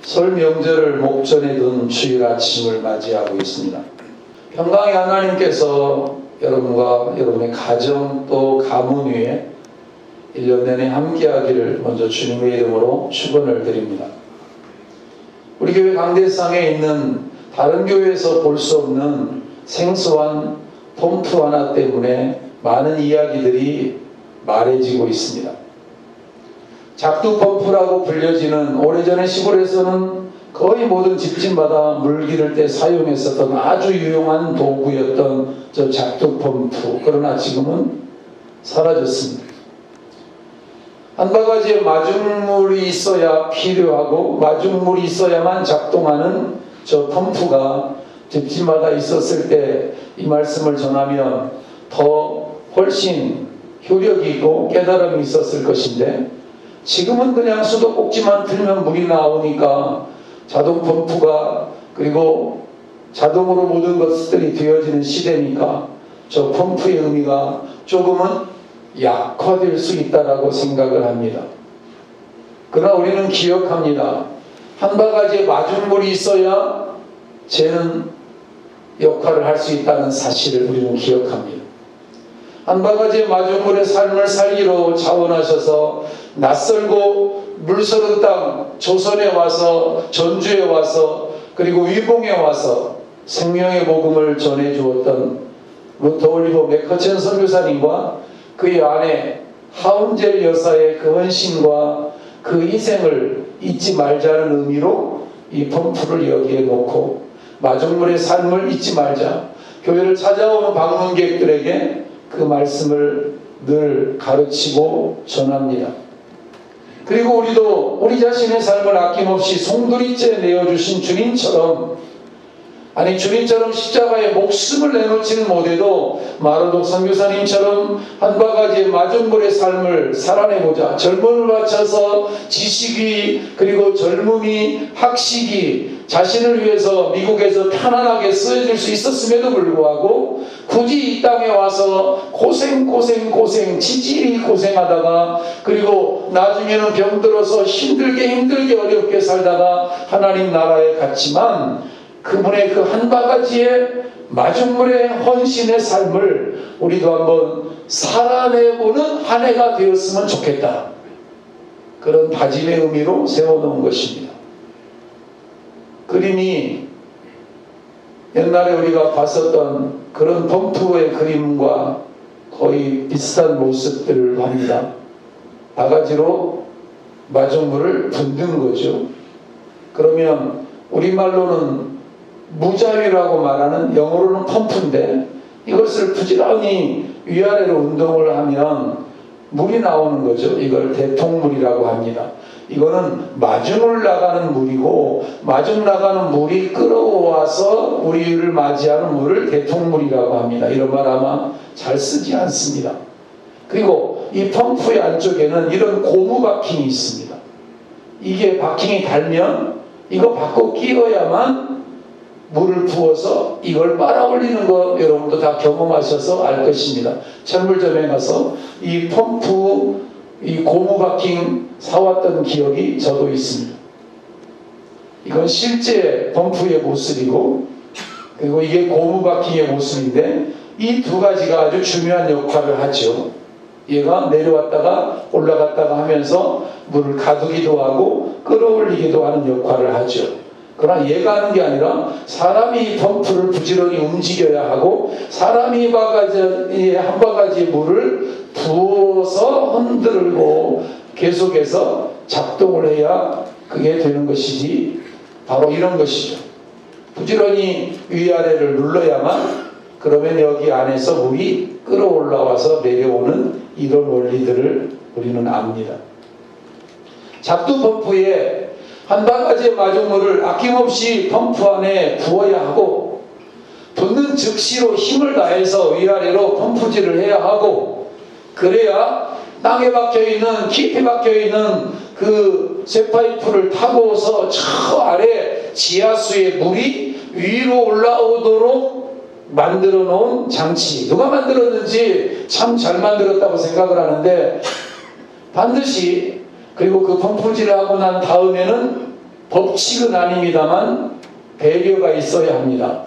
설 명절을 목전에 둔 주일 아침을 맞이하고 있습니다. 평강의 하나님께서 여러분과 여러분의 가정 또 가문 위에 1년 내내 함께하기를 먼저 주님의 이름으로 축원을 드립니다. 우리 교회 강대상에 있는 다른 교회에서 볼 수 없는 생소한 펌프 하나 때문에 많은 이야기들이 말해지고 있습니다. 작두 펌프라고 불려지는 오래전에 시골에서는 거의 모든 집집마다 물 기를 때 사용했었던 아주 유용한 도구였던 저 작두 펌프. 그러나 지금은 사라졌습니다. 한 바가지의 마중물이 있어야 필요하고 마중물이 있어야만 작동하는 저 펌프가 집집마다 있었을 때 이 말씀을 전하면 더 훨씬 효력이 있고 깨달음이 있었을 것인데, 지금은 그냥 수도꼭지만 틀면 물이 나오니까 자동 펌프가 그리고 자동으로 모든 것들이 되어지는 시대니까 저 펌프의 의미가 조금은 약화될 수 있다라고 생각을 합니다. 그러나 우리는 기억합니다. 한 바가지의 마중물이 있어야 쟤는 역할을 할 수 있다는 사실을 우리는 기억합니다. 한 바가지의 마중물의 삶을 살기로 자원하셔서 낯설고 물서른 땅 조선에 와서 전주에 와서 그리고 위봉에 와서 생명의 복음을 전해주었던 루터 올리버 맥커첸 선교사님과 그의 아내 하운젤 여사의 그 헌신과 그 희생을 잊지 말자는 의미로 이 펌프를 여기에 놓고 마중물의 삶을 잊지 말자, 교회를 찾아오는 방문객들에게 그 말씀을 늘 가르치고 전합니다. 그리고 우리도 우리 자신의 삶을 아낌없이 송두리째 내어주신 주님처럼, 아니 주님처럼 십자가에 목숨을 내놓지는 못해도 마르독 선교사님처럼 한 바가지의 마중물의 삶을 살아내고자 젊음을 바쳐서 지식이 그리고 젊음이 학식이 자신을 위해서 미국에서 편안하게 쓰여질 수 있었음에도 불구하고 굳이 이 땅에 와서 고생 지질이 고생하다가 그리고 나중에는 병들어서 힘들게 어렵게 살다가 하나님 나라에 갔지만, 그분의 그 한 바가지의 마중물의 헌신의 삶을 우리도 한번 살아내보는 한 해가 되었으면 좋겠다. 그런 다짐의 의미로 세워놓은 것입니다. 그림이 옛날에 우리가 봤었던 그런 펌프의 그림과 거의 비슷한 모습들을 합니다. 바가지로 마중물을 붓는 거죠. 그러면 우리말로는 무자위라고 말하는, 영어로는 펌프인데 이것을 부지런히 위아래로 운동을 하면 물이 나오는 거죠. 이걸 대통물이라고 합니다. 이거는 마중 나가는 물이고, 마중 나가는 물이 끌어와서 우리를 맞이하는 물을 대통물이라고 합니다. 이런 말 아마 잘 쓰지 않습니다. 그리고 이 펌프의 안쪽에는 이런 고무 바킹이 있습니다. 이게 바킹이 달면 이거 바꿔 끼워야만 물을 부어서 이걸 빨아 올리는 거 여러분도 다 경험하셔서 알 것입니다. 철물점에 가서 이 펌프, 이 고무 바킹 사왔던 기억이 저도 있습니다. 이건 실제 펌프의 모습이고, 그리고 이게 고무 바킹의 모습인데 이 두 가지가 아주 중요한 역할을 하죠. 얘가 내려왔다가 올라갔다가 하면서 물을 가두기도 하고 끌어올리기도 하는 역할을 하죠. 그러나 얘가 하는 게 아니라 사람이 이 펌프를 부지런히 움직여야 하고, 사람이 한 바가지의 물을 부어서 흔들고 계속해서 작동을 해야 그게 되는 것이지, 바로 이런 것이죠. 부지런히 위아래를 눌러야만, 그러면 여기 안에서 물이 끌어올라와서 내려오는 이런 원리들을 우리는 압니다. 작두 펌프에 한 바가지의 마중물을 아낌없이 펌프 안에 부어야 하고, 붓는 즉시로 힘을 다해서 위아래로 펌프질을 해야 하고, 그래야 땅에 박혀있는, 깊이 박혀있는 그 쇠파이프를 타고서 저 아래 지하수의 물이 위로 올라오도록 만들어 놓은 장치. 누가 만들었는지 참 잘 만들었다고 생각을 하는데, 반드시, 그리고 그 펌프질을 하고 난 다음에는 법칙은 아닙니다만 배려가 있어야 합니다.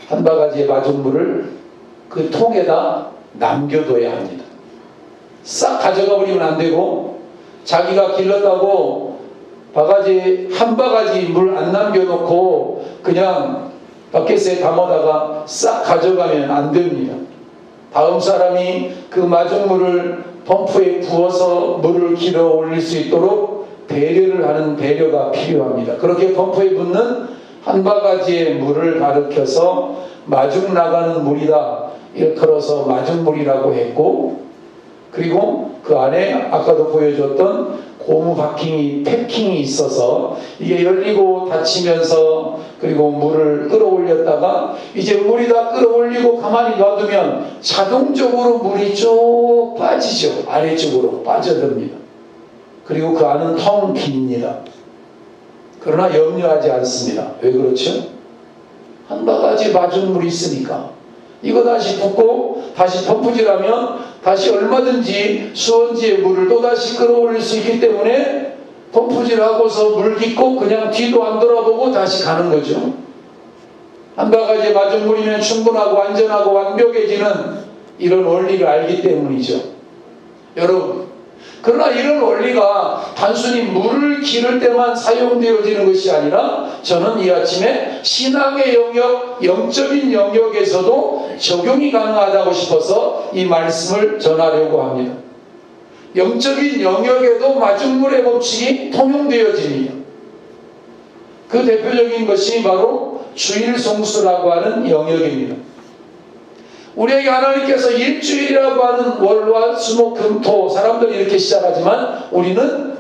한 바가지의 마중물을 그 통에다 남겨둬야 합니다. 싹 가져가 버리면 안 되고, 자기가 길렀다고 바가지 한 바가지 물 안 남겨놓고 그냥 바켓에 담아다가 싹 가져가면 안 됩니다. 다음 사람이 그 마중물을 펌프에 부어서 물을 길어 올릴 수 있도록 배려를 하는 배려가 필요합니다. 그렇게 펌프에 붓는 한 바가지의 물을 가르켜서 마중 나가는 물이다 일컬어서 마중물이라고 했고, 그리고 그 안에 아까도 보여줬던 고무 패킹이 있어서 이게 열리고 닫히면서, 그리고 물을 끌어올렸다가 이제 물이 다 끌어올리고 가만히 놔두면 자동적으로 물이 쭉 빠지죠. 아래쪽으로 빠져듭니다. 그리고 그 안은 텅 빕니다. 그러나 염려하지 않습니다. 왜 그렇죠? 한 바가지 마중물이 있으니까 이거 다시 붓고 다시 펌프질하면 다시 얼마든지 수원지의 물을 또다시 끌어올릴 수 있기 때문에 펌프질하고서 물 깃고 그냥 뒤도 안 돌아보고 다시 가는 거죠. 한 바가지 마중물이면 충분하고 안전하고 완벽해지는 이런 원리를 알기 때문이죠. 여러분, 그러나 이런 원리가 단순히 물을 기를 때만 사용되어지는 것이 아니라 저는 이 아침에 신앙의 영역, 영적인 영역에서도 적용이 가능하다고 싶어서 이 말씀을 전하려고 합니다. 영적인 영역에도 마중물의 법칙이 통용되어집니다. 그 대표적인 것이 바로 주일 송수라고 하는 영역입니다. 우리에게 하나님께서 일주일이라고 하는 월화 수목 금토, 사람들이 이렇게 시작하지만 우리는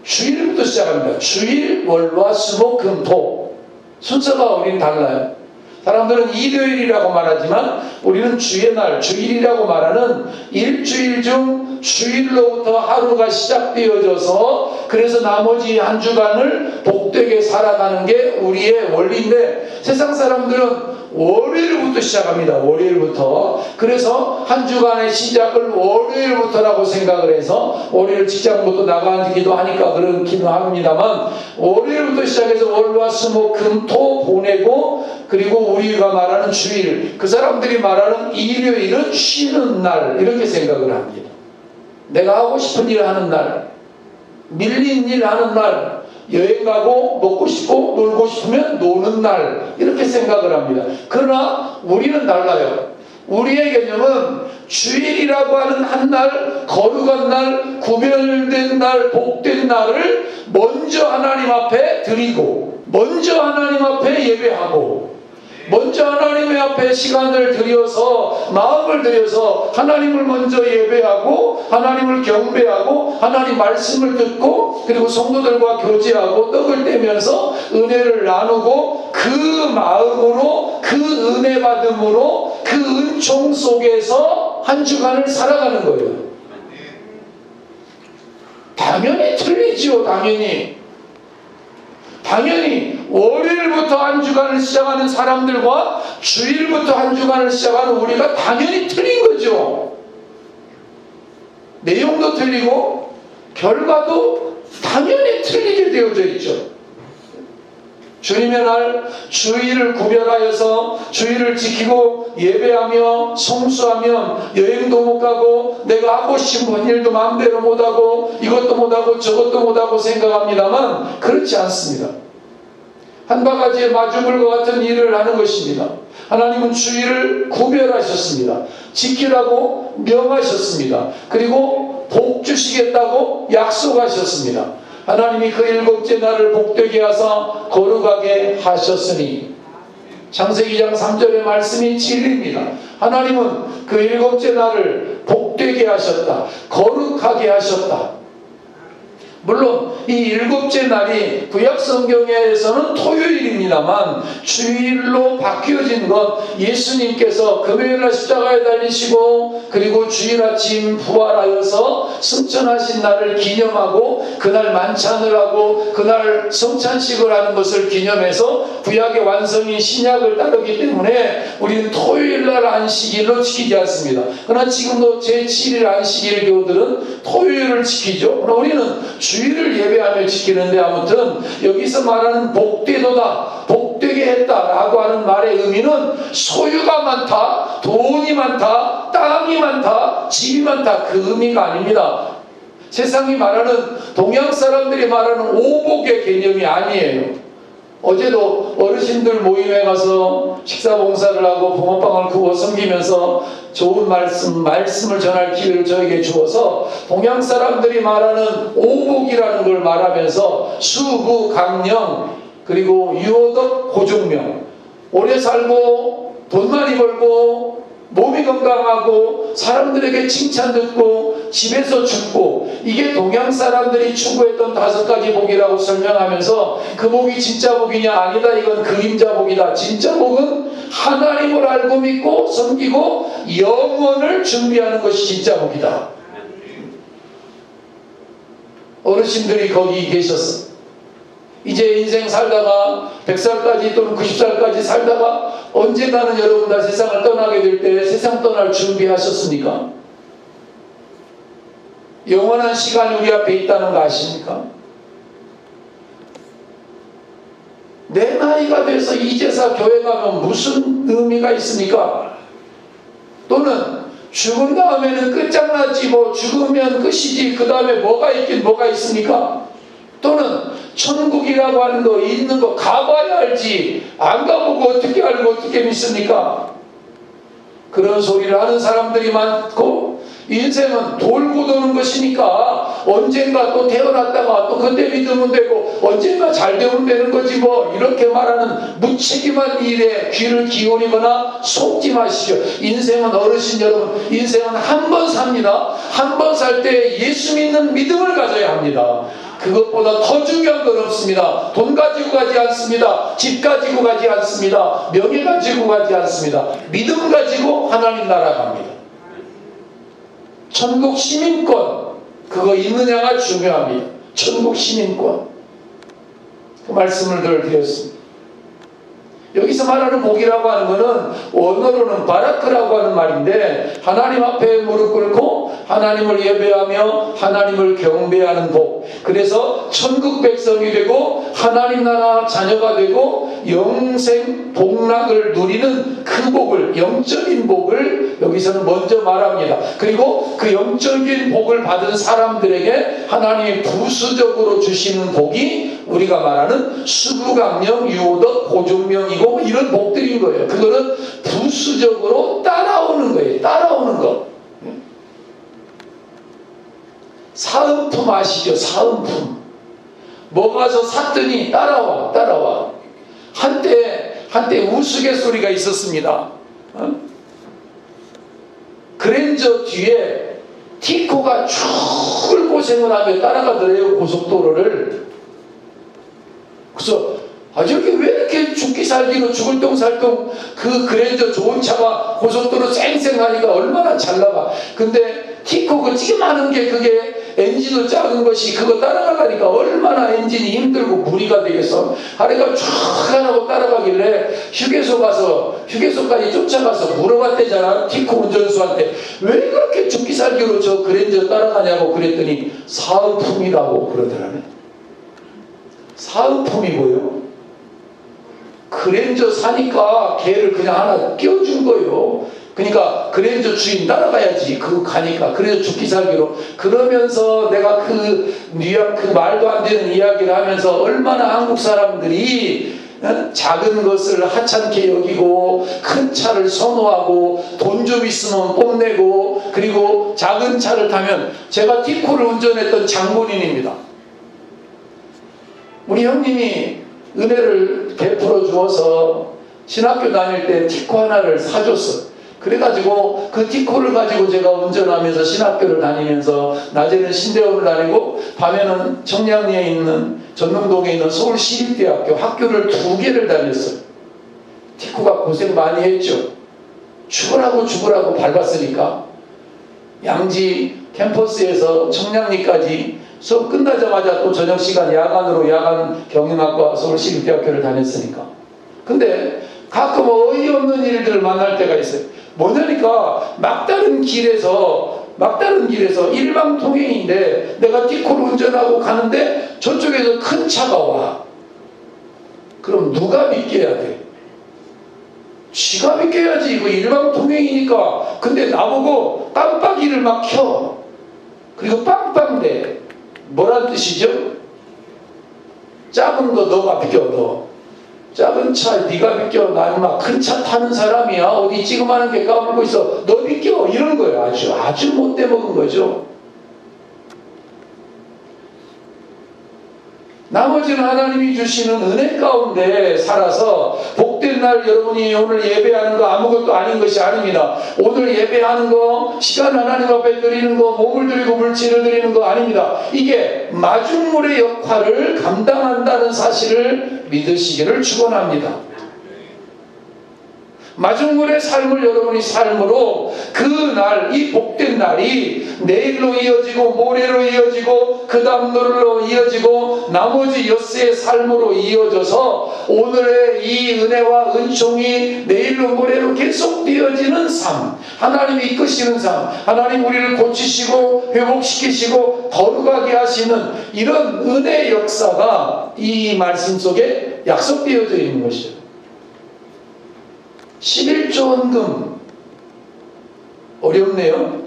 주일부터 시작합니다. 주일, 월화 수목 금토. 순서가 우리는 달라요. 사람들은 일요일이라고 말하지만 우리는 주의 날, 주일이라고 말하는 일주일 중 주일로부터 하루가 시작되어져서 그래서 나머지 한 주간을 복되게 살아가는 게 우리의 원리인데, 세상 사람들은 월요일부터 시작합니다. 월요일부터. 그래서 한 주간의 시작을 월요일부터라고 생각을 해서 월요일 직장부터 나가기도 하니까 그렇기도 합니다만, 월요일부터 시작해서 월화 수목 금토 보내고, 그리고 우리가 말하는 주일, 그 사람들이 말하는 일요일은 쉬는 날 이렇게 생각을 합니다. 내가 하고 싶은 일 하는 날, 밀린 일 하는 날, 여행 가고 먹고 싶고 놀고 싶으면 노는 날 이렇게 생각을 합니다. 그러나 우리는 달라요. 우리의 개념은 주일이라고 하는 한 날, 거룩한 날, 구별된 날, 복된 날을 먼저 하나님 앞에 드리고, 먼저 하나님 앞에 예배하고, 먼저 하나님의 앞에 시간을 들여서, 마음을 들여서 하나님을 먼저 예배하고, 하나님을 경배하고, 하나님 말씀을 듣고, 그리고 성도들과 교제하고 떡을 떼면서 은혜를 나누고, 그 마음으로, 그 은혜 받음으로, 그 은총 속에서 한 주간을 살아가는 거예요. 당연히 틀리지요. 당연히 월요일부터 한 주간을 시작하는 사람들과 주일부터 한 주간을 시작하는 우리가 당연히 틀린 거죠. 내용도 틀리고 결과도 당연히 틀리게 되어져 있죠. 주님의 날 주일을 구별하여서 주일을 지키고 예배하며 성수하면 여행도 못 가고 내가 하고 싶은 일도 마음대로 못하고 이것도 못하고 저것도 못하고 생각합니다만 그렇지 않습니다. 한 바가지의 마중물과 같은 일을 하는 것입니다. 하나님은 주일을 구별하셨습니다. 지키라고 명하셨습니다. 그리고 복 주시겠다고 약속하셨습니다. 하나님이 그 일곱째 날을 복되게 하사 거룩하게 하셨으니, 창세기 2장 3절의 말씀이 진리입니다. 하나님은 그 일곱째 날을 복되게 하셨다. 거룩하게 하셨다. 물론 이 일곱째 날이 구약 성경에서는 토요일입니다만 주일로 바뀌어진 것, 예수님께서 금요일날 십자가에 달리시고 그리고 주일 아침 부활하여서 승천하신 날을 기념하고 그날 만찬을 하고 그날 성찬식을 하는 것을 기념해서 구약의 완성인 신약을 따르기 때문에 우리는 토요일날 안식일로 지키지 않습니다. 그러나 지금도 제7일 안식일 교우들은 토요일을 지키죠. 그러나 우리는 주일을 예배하며 지키는데, 아무튼 여기서 말하는 복되도다, 복되게 했다라고 하는 말의 의미는 소유가 많다, 돈이 많다, 땅이 많다, 집이 많다, 그 의미가 아닙니다. 세상이 말하는, 동양 사람들이 말하는 오복의 개념이 아니에요. 어제도 어르신들 모임에 가서 식사 봉사를 하고 붕어빵을 구워 섬기면서 좋은 말씀을 전할 기회를 저에게 주어서, 동양 사람들이 말하는 오복이라는 걸 말하면서 수부, 강령, 그리고 유호덕, 고중명, 오래 살고 돈 많이 벌고 몸이 건강하고 사람들에게 칭찬 듣고 집에서 죽고, 이게 동양 사람들이 추구했던 5가지 복이라고 설명하면서, 그 복이 진짜 복이냐? 아니다, 이건 그림자 복이다. 진짜 복은 하나님을 알고 믿고 섬기고 영원을 준비하는 것이 진짜 복이다. 어르신들이 거기 계셨어. 이제 인생 살다가 100살까지 또는 90살까지 살다가 언젠가는 여러분 다 세상을 떠나게 될 때 세상 떠날 준비하셨습니까? 영원한 시간이 우리 앞에 있다는 거 아십니까? 내 나이가 돼서 이제서 교회 가면 무슨 의미가 있습니까? 또는 죽은 다음에는 끝장났지, 뭐 죽으면 끝이지, 그 다음에 뭐가 있긴 뭐가 있습니까? 또는 천국이라고 하는 거, 있는 거 가봐야 알지, 안 가보고 어떻게 알고 어떻게 믿습니까? 그런 소리를 하는 사람들이 많고, 인생은 돌고 도는 것이니까 언젠가 또 태어났다가 또 그때 믿으면 되고 언젠가 잘 되면 되는 거지 뭐, 이렇게 말하는 무책임한 일에 귀를 기울이거나 속지 마시죠. 인생은, 어르신 여러분, 인생은 한 번 삽니다. 한 번 살 때 예수 믿는 믿음을 가져야 합니다. 그것보다 더 중요한 건 없습니다. 돈 가지고 가지 않습니다. 집 가지고 가지 않습니다. 명예 가지고 가지 않습니다. 믿음 가지고 하나님 나라 갑니다. 천국 시민권, 그거 있느냐가 중요합니다. 천국 시민권, 그 말씀을 늘 드렸습니다. 여기서 말하는 복이라고 하는 것은 원어로는 바라크라고 하는 말인데, 하나님 앞에 무릎 꿇고 하나님을 예배하며 하나님을 경배하는 복. 그래서 천국 백성이 되고 하나님 나라 자녀가 되고 영생 복락을 누리는 그 복을, 영적인 복을 여기서는 먼저 말합니다. 그리고 그 영적인 복을 받은 사람들에게 하나님이 부수적으로 주시는 복이 우리가 말하는 수부강령, 유호덕, 고중명이고 이런 복들인 거예요. 그거는 부수적으로 따라오는 거예요. 따라오는 거. 사은품 아시죠? 사은품. 뭐 가서 샀더니 따라와. 한때 우스갯소리가 있었습니다. 그랜저 뒤에 티코가 죽을 고생을 하며 따라가더래요, 고속도로를. 그래서 저게 왜 이렇게 죽기 살기로 죽을 똥살똥 그 그랜저 좋은 차가 고속도로 쌩쌩하니까 얼마나 잘 나가. 근데 티코 그 찌그마한 게, 그게 엔진도 작은 것이 그거 따라가니까 얼마나 엔진이 힘들고 무리가 되겠어. 아래가 쫙 하고 따라가길래 휴게소까지 쫓아가서 물어봤대잖아, 티코 운전수한테. 왜 그렇게 죽기 살기로 저 그랜저 따라가냐고 그랬더니 사은품이라고 그러더라네. 사은품이 뭐예요? 그랜저 사니까 걔를 그냥 하나 끼워준 거예요. 그러니까 그랜저 주인 따라가야지, 그거 가니까. 그래서 죽기 살기로. 그러면서 내가 그 말도 안 되는 이야기를 하면서 얼마나 한국 사람들이 작은 것을 하찮게 여기고 큰 차를 선호하고 돈 좀 있으면 뽐내고, 그리고 작은 차를 타면, 제가 티코를 운전했던 장본인입니다. 우리 형님이 은혜를 베풀어 주어서 신학교 다닐 때 티코 하나를 사줬어. 그래가지고 그 티코를 가지고 제가 운전하면서 신학교를 다니면서, 낮에는 신대원을 다니고 밤에는 청량리에 있는, 전릉동에 있는 서울시립대학교 학교를 2개를 다녔어요. 티코가 고생 많이 했죠. 죽으라고 밟았으니까. 양지 캠퍼스에서 청량리까지 수업 끝나자마자 또 저녁시간 야간으로 야간 경영학과 서울시립대학교를 다녔으니까. 근데 가끔 어이없는 일들을 만날 때가 있어요. 뭐냐니까 막다른 길에서 막다른 길에서 일방통행인데 내가 띠코를 운전하고 가는데 저쪽에서 큰 차가 와. 그럼 누가 믿겨야 돼? 쥐가 믿겨야지. 이거 일방통행이니까. 근데 나보고 깜빡이를 막 켜. 그리고 빵빵대. 뭐란 뜻이죠? 작은 거 너가 비껴. 너 작은 차 네가 비껴. 나 인마 큰 차 타는 사람이야. 어디 찌그마한 게 까불고 있어. 너 비껴. 이런 거예요. 아주 못돼 먹은 거죠. 나머지는 하나님이 주시는 은혜 가운데 살아서 복된 날 여러분이 오늘 예배하는 거 아무것도 아닌 것이 아닙니다. 오늘 예배하는 거, 시간 하나님 앞에 드리는 거, 몸을 드리고 물질을 드리는 거 아닙니다. 이게 마중물의 역할을 감당한다는 사실을 믿으시기를 축원합니다. 마중물의 삶을 여러분이 삶으로 그날, 이 복된 날이 내일로 이어지고 모레로 이어지고 그 다음 날로 이어지고 나머지 엿새의 삶으로 이어져서 오늘의 이 은혜와 은총이 내일로 모레로 계속 이어지는 삶, 하나님이 이끄시는 삶, 하나님 우리를 고치시고 회복시키시고 거룩하게 하시는 이런 은혜의 역사가 이 말씀 속에 약속되어져 있는 것이죠. 11조 원금 어렵네요.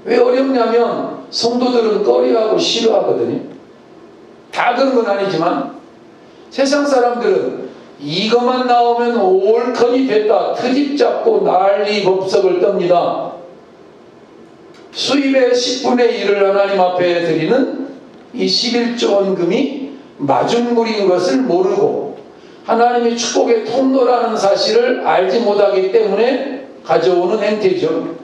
왜 어렵냐면 성도들은 꺼려하고 싫어하거든요. 다 그런 건 아니지만 세상 사람들은 이것만 나오면 올컨이 됐다 트집 잡고 난리 법석을 떱니다. 수입의 10분의 1을 하나님 앞에 드리는 이 11조 원금이 마중물인 것을 모르고 하나님의 축복의 통로라는 사실을 알지 못하기 때문에 가져오는 행태죠.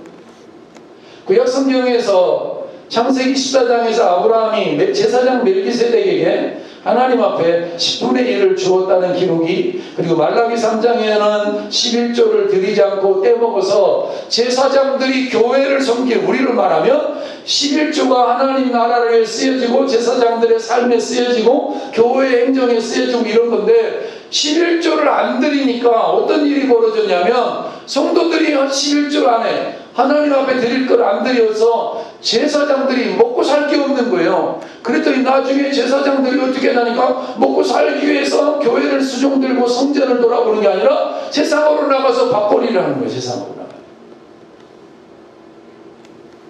구약성경에서 창세기 14장에서 아브라함이 제사장 멜기세덱에게 하나님 앞에 10분의 1을 주었다는 기록이, 그리고 말라기 3장에는 11조를 드리지 않고 떼먹어서 제사장들이 교회를 섬기는, 우리로 말하면 11조가 하나님 나라를 위해 쓰여지고 제사장들의 삶에 쓰여지고 교회 행정에 쓰여지고 이런 건데 11조를 안 드리니까 어떤 일이 벌어졌냐면 성도들이 11조 안에 하나님 앞에 드릴 걸 안 드려서 제사장들이 먹고 살 게 없는 거예요. 그랬더니 나중에 제사장들이 어떻게 하니까 먹고 살기 위해서 교회를 수종 들고 성전을 돌아보는 게 아니라 세상으로 나가서 밥벌이를 하는 거예요. 세상으로 나가서.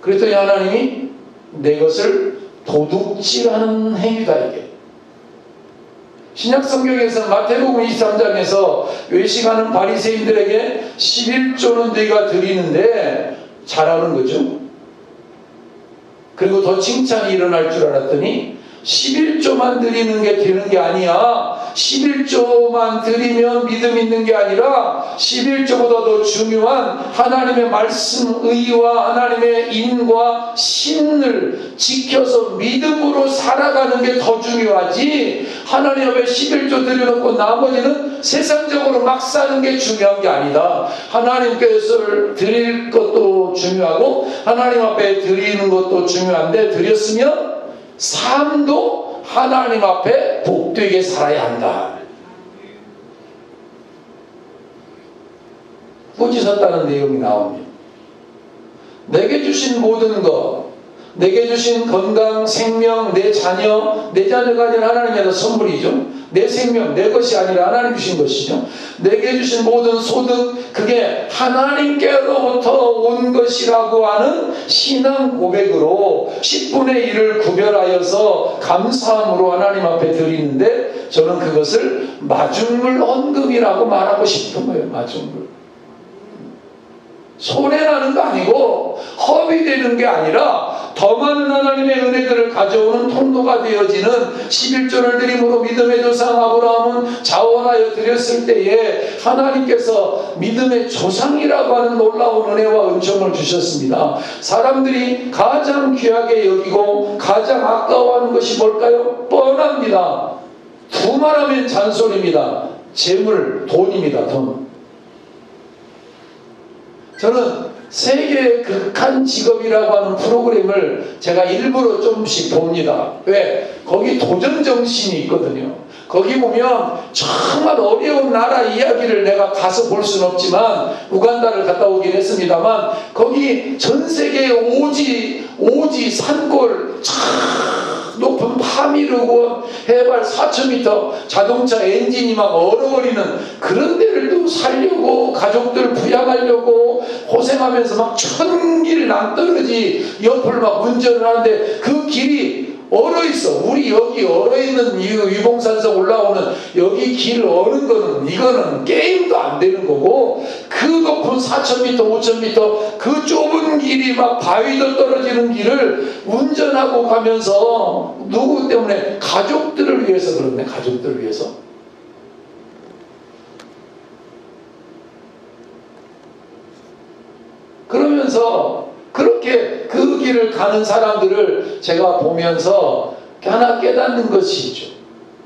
그랬더니 하나님이 내 것을 도둑질하는 행위다 이게. 신약성경에서 마태복음 23장에서 외식하는 바리새인들에게 11조는 네가 드리는데 잘하는 거죠. 그리고 더 칭찬이 일어날 줄 알았더니 11조만 드리는 게 되는 게 아니야. 11조만 드리면 믿음 있는 게 아니라 11조보다 더 중요한 하나님의 말씀 의와 하나님의 인과 신을 지켜서 믿음으로 살아가는 게 더 중요하지, 하나님 앞에 11조 드려놓고 나머지는 세상적으로 막 사는 게 중요한 게 아니다. 하나님께서 드릴 것도 중요하고 하나님 앞에 드리는 것도 중요한데, 드렸으면 삶도 하나님 앞에 복되게 살아야 한다. 꾸짖었다는 내용이 나옵니다. 내게 주신 모든 것, 내게 주신 건강, 생명, 내 자녀, 내 자녀가 아니라 하나님의 선물이죠. 내 생명, 내 것이 아니라 하나님 주신 것이죠. 내게 주신 모든 소득, 그게 하나님께로부터 온 것이라고 하는 신앙 고백으로 10분의 1을 구별하여서 감사함으로 하나님 앞에 드리는데, 저는 그것을 마중물 헌금이라고 말하고 싶은 거예요. 마중물. 손해나는 거 아니고 허비 되는 게 아니라 더 많은 하나님의 은혜들을 가져오는 통로가 되어지는 11조를 드림으로 믿음의 조상 아브라함은 자원하여 드렸을 때에 하나님께서 믿음의 조상이라고 하는 놀라운 은혜와 은총을 주셨습니다. 사람들이 가장 귀하게 여기고 가장 아까워하는 것이 뭘까요? 뻔합니다. 두말하면 잔소리입니다. 재물, 돈입니다. 돈. 저는 세계의 극한 직업이라고 하는 프로그램을 제가 일부러 조금씩 봅니다. 왜? 거기 도전 정신이 있거든요. 거기 보면 정말 어려운 나라 이야기를 내가 가서 볼 수는 없지만 우간다를 갔다 오긴 했습니다만 거기 전 세계 오지 산골 참 높은 파미르고 해발 4,000m 자동차 엔진이 막 얼어버리는 그런 데를 또 살려고 가족들 부양하려고 고생하면서 막 1,000길 낭떠러지 옆을 막 운전을 하는데 그 길이 얼어있어. 우리 여기 얼어있는 유봉산성 올라오는 여기 길 얼은 거는 이거는 게임도 안 되는 거고 그 높은 4,000m 5,000m 그 좁은 길이 막 바위도 떨어지는 길을 운전하고 가면서 누구 때문에? 가족들을 위해서 그렇네. 가족들을 위해서. 그러면서 그렇게 그 길을 가는 사람들을 제가 보면서 하나 깨닫는 것이 있죠.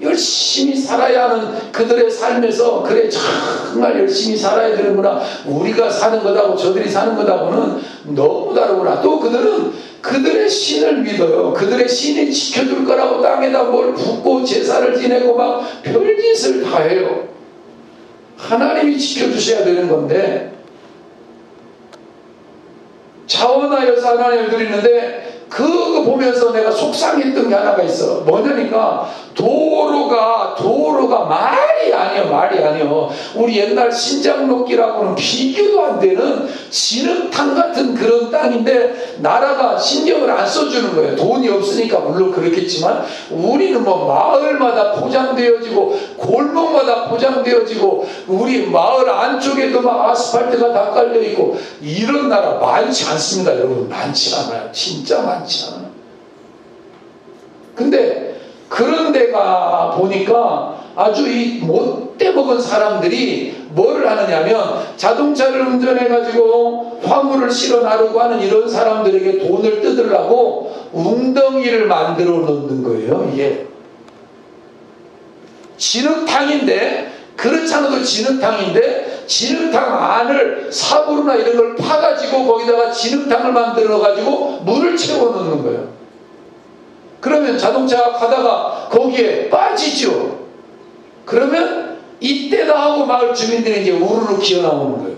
열심히 살아야 하는 그들의 삶에서 그래 정말 열심히 살아야 되는구나. 우리가 사는 것하고 저들이 사는 것하고는 너무 다르구나. 또 그들은 그들의 신을 믿어요. 그들의 신이 지켜줄 거라고 땅에다 뭘 붓고 제사를 지내고 막 별짓을 다 해요. 하나님이 지켜주셔야 되는 건데 자원하여서 하나님을 드리는데 그거 보면서 내가 속상했던 게 하나가 있어. 뭐냐니까 도로가 말이 아니요. 우리 옛날 신장록기라고는 비교도 안 되는 진흙탕 같은 그런 땅인데 나라가 신경을 안 써주는 거예요. 돈이 없으니까 물론 그렇겠지만 우리는 뭐 마을마다 포장되어지고 골목마다 포장되어지고 우리 마을 안쪽에도 막 아스팔트가 다 깔려있고 이런 나라 많지 않습니다. 여러분 많지 않아요. 진짜 많지 않아요. 근데 그런 데가 보니까 아주 이 못돼 먹은 사람들이 뭘 하느냐면 자동차를 운전해가지고 화물을 실어 나르고 하는 이런 사람들에게 돈을 뜯으려고 웅덩이를 만들어 놓는 거예요. 이게 진흙탕인데 그렇지 않아도 진흙탕인데 진흙탕 안을 사부루나 이런 걸 파가지고 거기다가 진흙탕을 만들어가지고 물을 채워 넣는 거예요. 그러면 자동차가 가다가 거기에 빠지죠. 그러면 이때다 하고 마을 주민들이 이제 우르르 기어 나오는 거예요.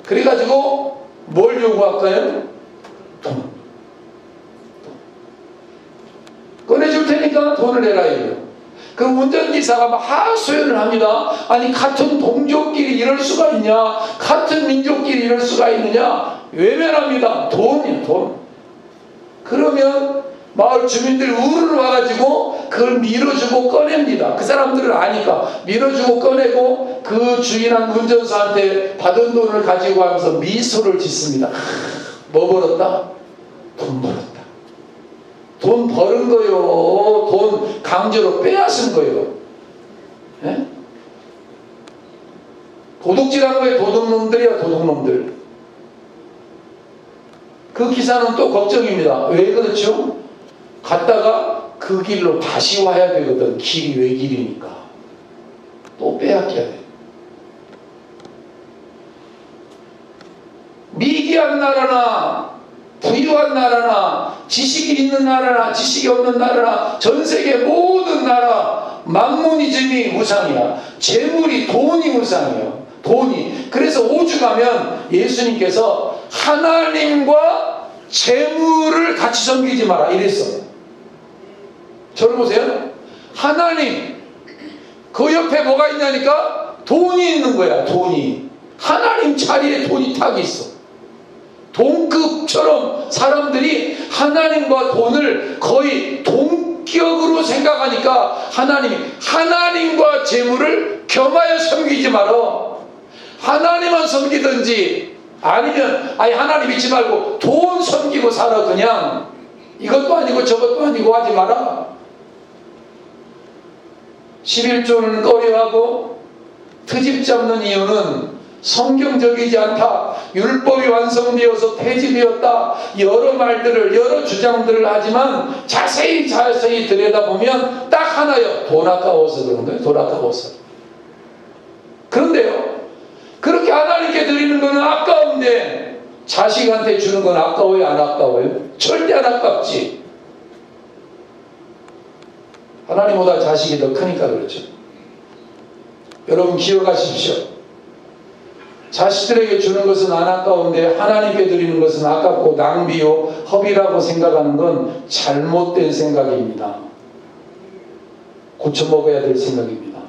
그래가지고 뭘 요구할까요? 돈. 꺼내줄 테니까 돈을 내라 이거예요. 그 운전기사가 막 하소연을 합니다. 아니 같은 동족끼리 이럴 수가 있냐? 같은 민족끼리 이럴 수가 있느냐? 외면합니다. 돈이에요. 돈. 그러면 마을 주민들이 우르르 와가지고 그걸 밀어주고 꺼냅니다. 그 사람들은 아니까 밀어주고 꺼내고 그 주인한 운전사한테 받은 돈을 가지고 하면서 미소를 짓습니다. 뭐 벌었다? 돈 벌었다. 돈 버는 거요. 돈 강제로 빼앗은 거요. 예? 도둑질한 거예요. 도둑놈들이야. 도둑놈들. 그 기사는 또 걱정입니다. 왜 그렇죠? 갔다가 그 길로 다시 와야 되거든. 길이 외길이니까. 또 빼앗겨야 돼. 미개한 나라나 부유한 나라나 지식이 있는 나라나 지식이 없는 나라나 전 세계 모든 나라 만모니즘이 우상이야. 재물이 돈이 우상이야. 돈이. 그래서 오죽하면 예수님께서 하나님과 재물을 같이 섬기지 마라 이랬어. 저를 보세요. 하나님 그 옆에 뭐가 있냐니까 돈이 있는 거야. 돈이. 하나님 자리에 돈이 탁 있어. 동급처럼 사람들이 하나님과 돈을 거의 동격으로 생각하니까 하나님이 하나님과 재물을 겸하여 섬기지 마라. 하나님만 섬기든지 아니면 아니 하나님 믿지 말고 돈 섬기고 살아. 그냥 이것도 아니고 저것도 아니고 하지 마라. 11조는 꺼려하고 트집 잡는 이유는 성경적이지 않다. 율법이 완성되어서 폐지되었다. 여러 말들을 여러 주장들을 하지만 자세히 들여다보면 딱 하나요. 돈 아까워서 그런 거예요. 돈 아까워서. 그런데요. 그렇게 하나님께 드리는 거는 아까운데 자식한테 주는 건 아까워요? 안 아까워요? 절대 안 아깝지. 하나님보다 자식이 더 크니까 그렇죠. 여러분 기억하십시오. 자식들에게 주는 것은 안 아까운데 하나님께 드리는 것은 아깝고 낭비요 허비라고 생각하는 건 잘못된 생각입니다. 고쳐먹어야 될 생각입니다.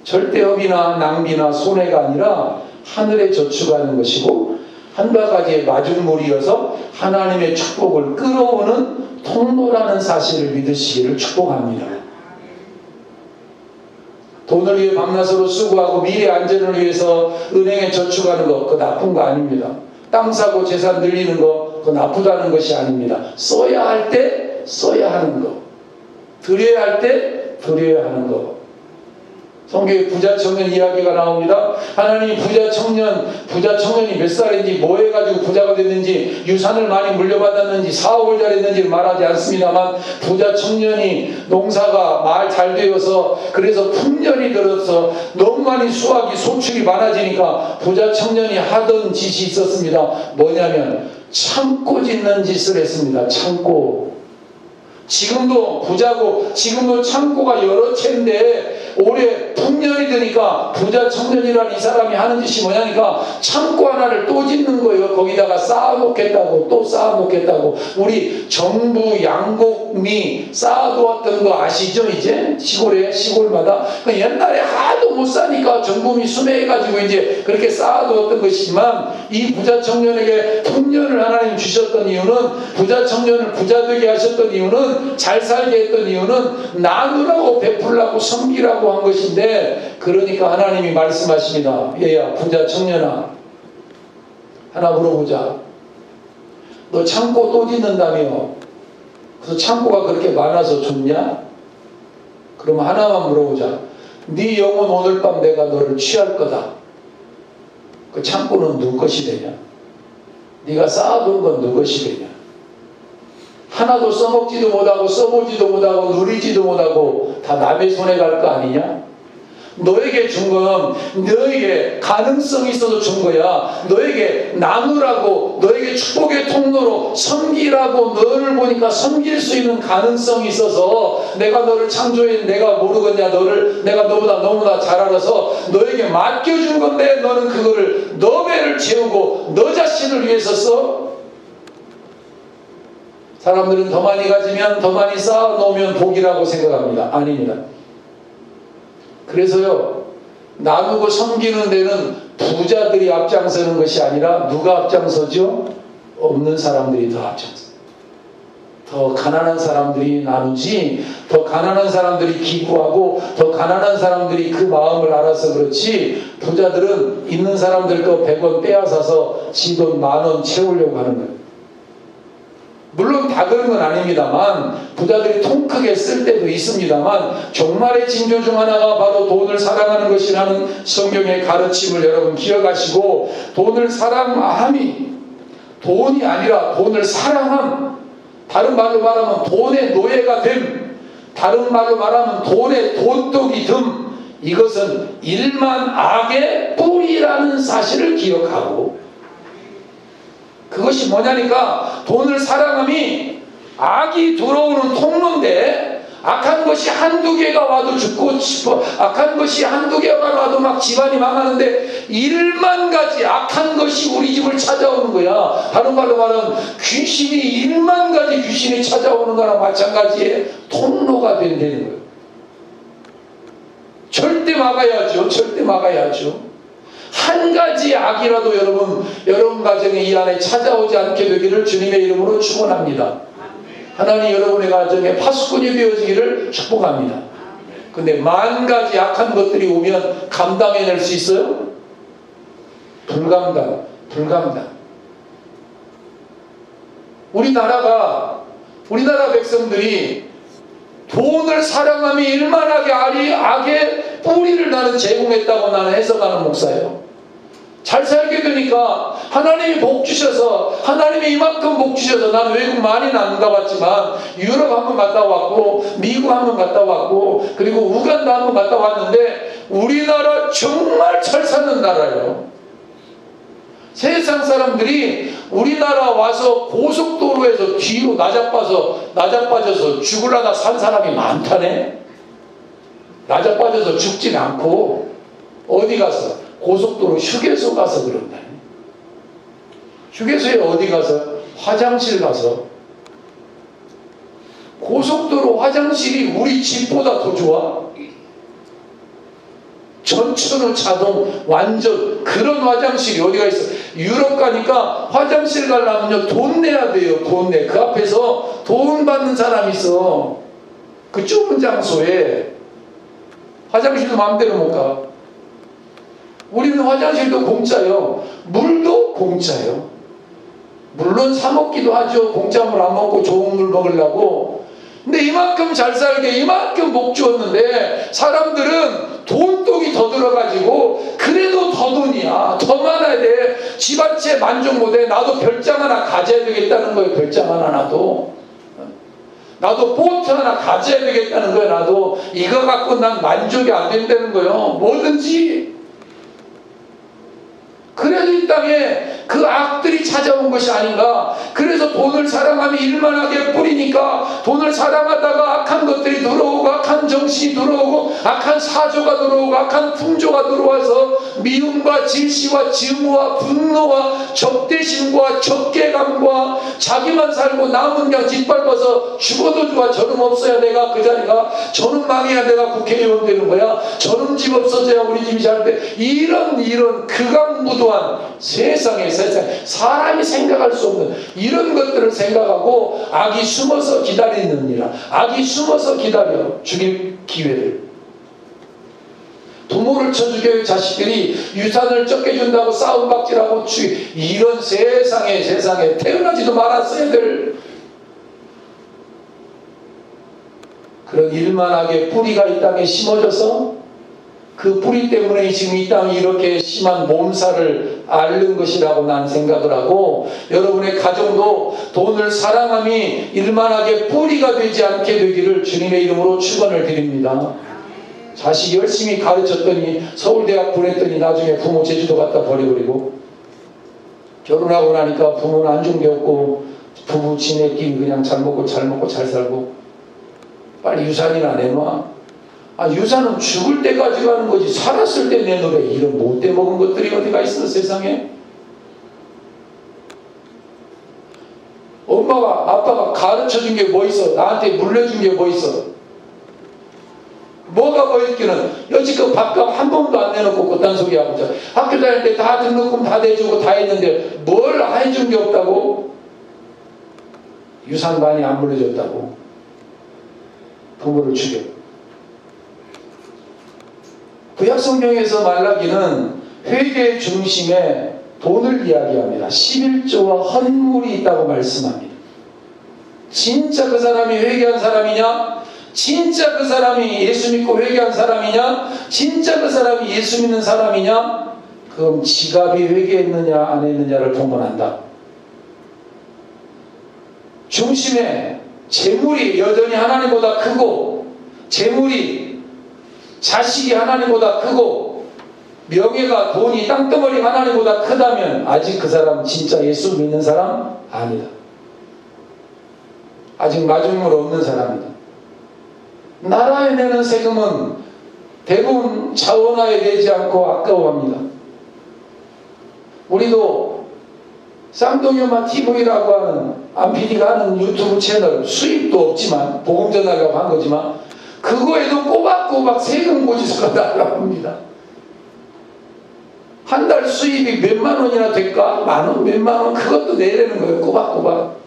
절대 허비나 낭비나 손해가 아니라 하늘에 저축하는 것이고 한 가지의 마중물이어서 하나님의 축복을 끌어오는 통로라는 사실을 믿으시기를 축복합니다. 돈을 위해 밤낮으로 수고하고 미래 안전을 위해서 은행에 저축하는 거 그거 나쁜 거 아닙니다. 땅 사고 재산 늘리는 거 그거 나쁘다는 것이 아닙니다. 써야 할 때 써야 하는 거, 드려야 할 때 드려야 하는 거. 성경에 부자 청년 이야기가 나옵니다. 하나님이 부자 청년이 몇 살인지 뭐 해가지고 부자가 됐는지 유산을 많이 물려받았는지 사업을 잘했는지를 말하지 않습니다만 부자 청년이 농사가 말 잘 되어서 그래서 풍년이 들어서 너무 많이 수확이 소출이 많아지니까 부자 청년이 하던 짓이 있었습니다. 뭐냐면 창고 짓는 짓을 했습니다. 창고. 지금도 부자고 지금도 창고가 여러 채인데 올해 풍년이 되니까 부자 청년이라는 이 사람이 하는 짓이 뭐냐니까 창고 하나를 또 짓는 거예요. 거기다가 쌓아놓겠다고 또 쌓아놓겠다고. 우리 정부 양곡미 쌓아두었던 거 아시죠? 이제 시골마다 옛날에 하도 못 사니까 정부미 수매해가지고 이제 그렇게 쌓아두었던 것이지만 이 부자 청년에게 풍년을 하나님 주셨던 이유는 부자 청년을 부자 되게 하셨던 이유는 잘 살게 했던 이유는 나누라고 베풀라고 섬기라고 한 것인데 그러니까 하나님이 말씀하십니다. 얘야 부자 청년아 하나 물어보자. 너 창고 또 짓는다며? 그래서 창고가 그렇게 많아서 좋냐? 그럼 하나만 물어보자. 네 영혼 오늘 밤 내가 너를 취할 거다. 그 창고는 누구 것이 되냐? 네가 쌓아둔 건 누구 것이 되냐? 하나도 써먹지도 못하고 써보지도 못하고 누리지도 못하고 다 남의 손에 갈 거 아니냐? 너에게 준 건 너에게 가능성이 있어서 준 거야. 너에게 나누라고 너에게 축복의 통로로 섬기라고 너를 보니까 섬길 수 있는 가능성이 있어서 내가 너를 창조해 내가 모르겠냐 너를 내가 너보다 너무나 잘 알아서 너에게 맡겨준 건데 너는 그거를 너 배를 채우고 너 자신을 위해서 써? 사람들은 더 많이 가지면 더 많이 쌓아놓으면 복이라고 생각합니다. 아닙니다. 그래서요 나누고 섬기는 데는 부자들이 앞장서는 것이 아니라 누가 앞장서죠? 없는 사람들이 더 앞장서. 더 가난한 사람들이 나누지 더 가난한 사람들이 기부하고 더 가난한 사람들이 그 마음을 알아서 그렇지 부자들은 있는 사람들 거 100원 빼앗아서 지 돈 10,000원 채우려고 하는 거예요. 물론 다 그런 건 아닙니다만 부자들이 통 크게 쓸 때도 있습니다만 종말의 징조 중 하나가 바로 돈을 사랑하는 것이라는 성경의 가르침을 여러분 기억하시고 돈을 사랑함이 돈이 아니라 돈을 사랑함 다른 말로 말하면 돈의 노예가 됨 다른 말로 말하면 돈의 돈독이 됨 이것은 일만 악의 뿌리라는 사실을 기억하고 그것이 뭐냐니까 돈을 사랑함이 악이 들어오는 통로인데 악한 것이 한두 개가 와도 죽고 싶어 악한 것이 한두 개가 와도 막 집안이 망하는데 1만 가지 악한 것이 우리 집을 찾아오는 거야. 다른 말로 말하면 귀신이 1만 가지 귀신이 찾아오는 거랑 마찬가지의 통로가 된다는 거예요. 절대 막아야죠. 절대 막아야죠. 한 가지 악이라도 여러분 가정에 이 안에 찾아오지 않게 되기를 주님의 이름으로 축원합니다. 하나님 여러분의 가정에 파수꾼이 되어지기를 축복합니다. 근데 10,000가지 악한 것들이 오면 감당해낼 수 있어요? 불감당. 우리나라 백성들이 돈을 사랑함이 일만하게 악의 뿌리를 나는 제공했다고 나는 해석하는 목사예요. 잘 살게 되니까 하나님이 복 주셔서 하나님이 이만큼 복 주셔서 나는 외국 많이는 안 가봤지만 유럽 한번 갔다 왔고 미국 한번 갔다 왔고 그리고 우간다 한번 갔다 왔는데 우리나라 정말 잘 사는 나라예요. 세상 사람들이 우리나라 와서 고속도로에서 뒤로 나자빠져서 죽으려다 산 사람이 많다네. 나자빠져서 죽진 않고 어디 가서 고속도로 휴게소 가서 그런다네. 휴게소에 어디 가서 화장실 가서. 고속도로 화장실이 우리 집보다 더 좋아. 전천후 자동 완전 그런 화장실이 어디가 있어. 유럽 가니까 화장실 가려면요 돈 내야 돼요. 돈 내. 그 앞에서 돈 받는 사람이 있어. 그 좁은 장소에. 화장실도 마음대로 못 가. 우리는 화장실도 공짜요. 물도 공짜요. 물론 사 먹기도 하죠. 공짜 물 안 먹고 좋은 물 먹으려고. 근데 이만큼 잘 살게 이만큼 복 주었는데 사람들은 돈독이 더 들어가지고 그래도 더 돈이야. 더 많아야 돼. 집 한 채 만족 못해. 나도 별장 하나 가져야 되겠다는 거예요. 별장 하나 나도 보트 하나 가져야 되겠다는 거예요. 나도 이거 갖고 난 만족이 안 된다는 거예요. 뭐든지. 그래도 이 땅에 그 악들이 찾아온 것이 아닌가. 그래서 돈을 사랑하며 일만하게 뿌리니까 돈을 사랑하다가 악한 것들이 들어오고 악한 정신이 들어오고 악한 사조가 들어오고 악한 풍조가 들어와서 미움과 질시와 증오와 분노와 적대심과 적개감과 자기만 살고 남은 그냥 짓밟아서 죽어도 좋아. 저놈 없어야 내가 그 자리가, 저놈 망해야 내가 국회의원 되는 거야, 저놈 집 없어져야 우리 집이 잘 돼. 이런 극악무도한 세상에 사람이 생각할 수 없는 이런 것들을 생각하고 악이 숨어서 기다리느니라. 악이 숨어서 기다려 죽일 기회를. 부모를 쳐 죽여요. 자식들이 유산을 적게 준다고 싸움박질하고 이런 세상에 태어나지도 말았어야 될 그런 일만하게 뿌리가 이 땅에 심어져서 그 뿌리 때문에 지금 이 땅이 이렇게 심한 몸살을 앓는 것이라고 난 생각을 하고, 여러분의 가정도 돈을 사랑함이 일만하게 뿌리가 되지 않게 되기를 주님의 이름으로 축원을 드립니다. 자식 열심히 가르쳤더니 서울대학 보냈더니 나중에 부모 제주도 갖다 버려버리고, 결혼하고 나니까 부모는 안 준 게 없고 부부 지내끼리 그냥 잘 먹고 잘 살고. 빨리 유산이나 내놔. 유산은 죽을 때 가져가는 거지 살았을 때 내놓으래. 이런 못돼 먹은 것들이 어디가 있어 세상에. 엄마가 아빠가 가르쳐준 게 뭐 있어? 나한테 물려준 게 뭐 있어? 뭐가 뭐 있기는 여지껏 밥값 한 번도 안 내놓고 그딴 소리 하고 학교 다닐 때 다 등록금 다 대주고 다 했는데 뭘 해준 게 없다고? 유산 많이 안 물려줬다고 부모를 죽여. 구약성경에서 말라기는 회개의 중심에 돈을 이야기합니다. 11조와 헌물이 있다고 말씀합니다. 진짜 그 사람이 회개한 사람이냐? 진짜 그 사람이 예수 믿고 회개한 사람이냐? 진짜 그 사람이 예수 믿는 사람이냐? 그럼 지갑이 회개했느냐 안 했느냐를 통건한다. 중심에 재물이 여전히 하나님보다 크고, 재물이 자식이 하나님보다 크고, 명예가 돈이 땅덩어리 하나님보다 크다면 아직 그 사람 진짜 예수 믿는 사람 아니다. 아직 마중물 없는 사람이다. 나라에 내는 세금은 대부분 자원화에 되지 않고 아까워합니다. 우리도 쌍둥이엄마 TV라고 하는 안PD가 하는 유튜브 채널, 수입도 없지만 복음 전하려고 한 거지만 그거에도 꼬박꼬박 세금 고지서가 날라옵니다. 한 달 수입이 몇만 원이나 될까? 만원, 몇만 원, 그것도 내라는 거예요. 꼬박꼬박.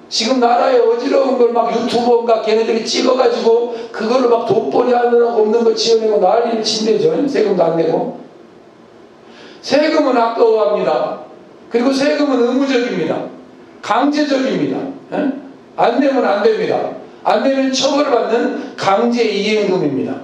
지금 나라에 어지러운 걸 막 유튜버인가 걔네들이 찍어가지고 그걸로 막 돈벌이 하느라고 없는 거 지어내고 난리를 친대죠. 세금도 안 내고. 세금은 아까워합니다. 그리고 세금은 의무적입니다. 강제적입니다. 안 내면 안 됩니다. 안 내면 처벌받는 강제 이행금입니다.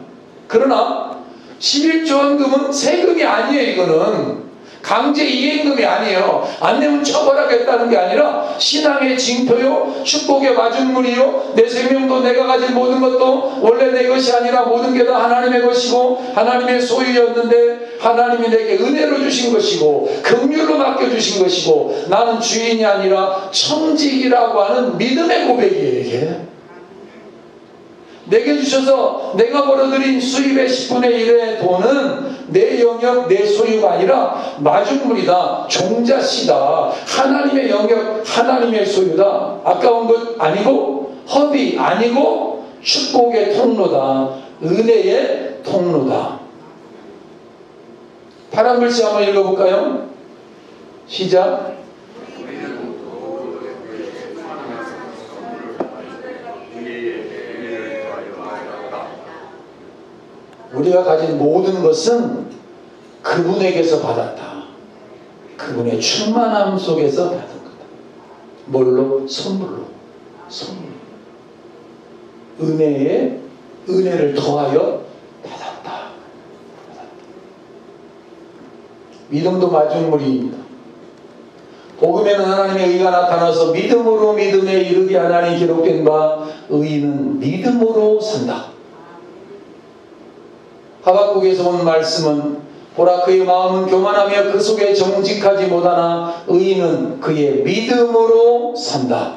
그러나 11조 헌금은 세금이 아니에요. 이거는 강제 이행금이 아니에요. 안 내면 처벌하겠다는 게 아니라 신앙의 징표요, 축복의 마중물이요, 내 생명도 내가 가진 모든 것도 원래 내 것이 아니라 모든 게 다 하나님의 것이고 하나님의 소유였는데 하나님이 내게 은혜로 주신 것이고 긍휼로 맡겨주신 것이고 나는 주인이 아니라 청직이라고 하는 믿음의 고백이에요. 이게 내게 주셔서 내가 벌어들인 수입의 10분의 1의 돈은 내 영역, 내 소유가 아니라 마중물이다, 종자씨다, 하나님의 영역, 하나님의 소유다. 아까운 것 아니고 허비 아니고 축복의 통로다, 은혜의 통로다. 파란 글씨 한번 읽어볼까요? 시작. 우리가 가진 모든 것은 그분에게서 받았다. 그분의 충만함 속에서 받은 거다. 뭘로? 선물로. 선물. 은혜를 더하여 받았다. 믿음도 마중물입니다. 복음에는 하나님의 의가 나타나서 믿음으로 믿음에 이르게 하나니 기록된 바 의인은 믿음으로 산다. 하박국에서 온 말씀은 보라 그의 마음은 교만하며 그 속에 정직하지 못하나 의인은 그의 믿음으로 산다.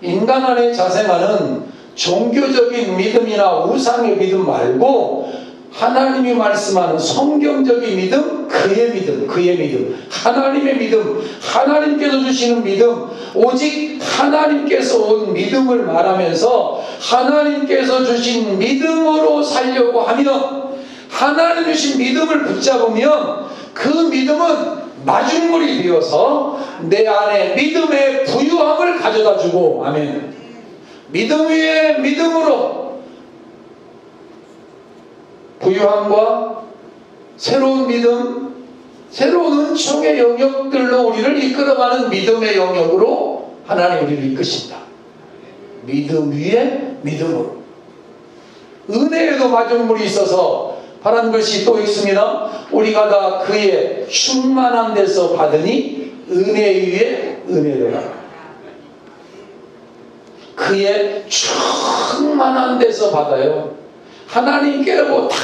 인간 안에 자생하는 종교적인 믿음이나 우상의 믿음 말고 하나님이 말씀하는 성경적인 믿음, 그의 믿음, 그의 믿음, 하나님의 믿음, 하나님께서 주시는 믿음, 오직 하나님께서 온 믿음을 말하면서 하나님께서 주신 믿음으로 살려고 하면, 하나님 주신 믿음을 붙잡으면 그 믿음은 마중물이 되어서 내 안에 믿음의 부유함을 가져다주고, 아멘. 믿음 위에 믿음으로 부유함과 새로운 믿음, 새로운 은총의 영역들로 우리를 이끌어가는 믿음의 영역으로 하나님 우리를 이끄신다. 믿음 위에 믿음으로. 은혜에도 마중물이 있어서 파란 글씨 또 있습니다. 우리가 다 그의 충만한 데서 받으니 은혜 위에 은혜로라. 그의 충만한 데서 받아요. 하나님께로 다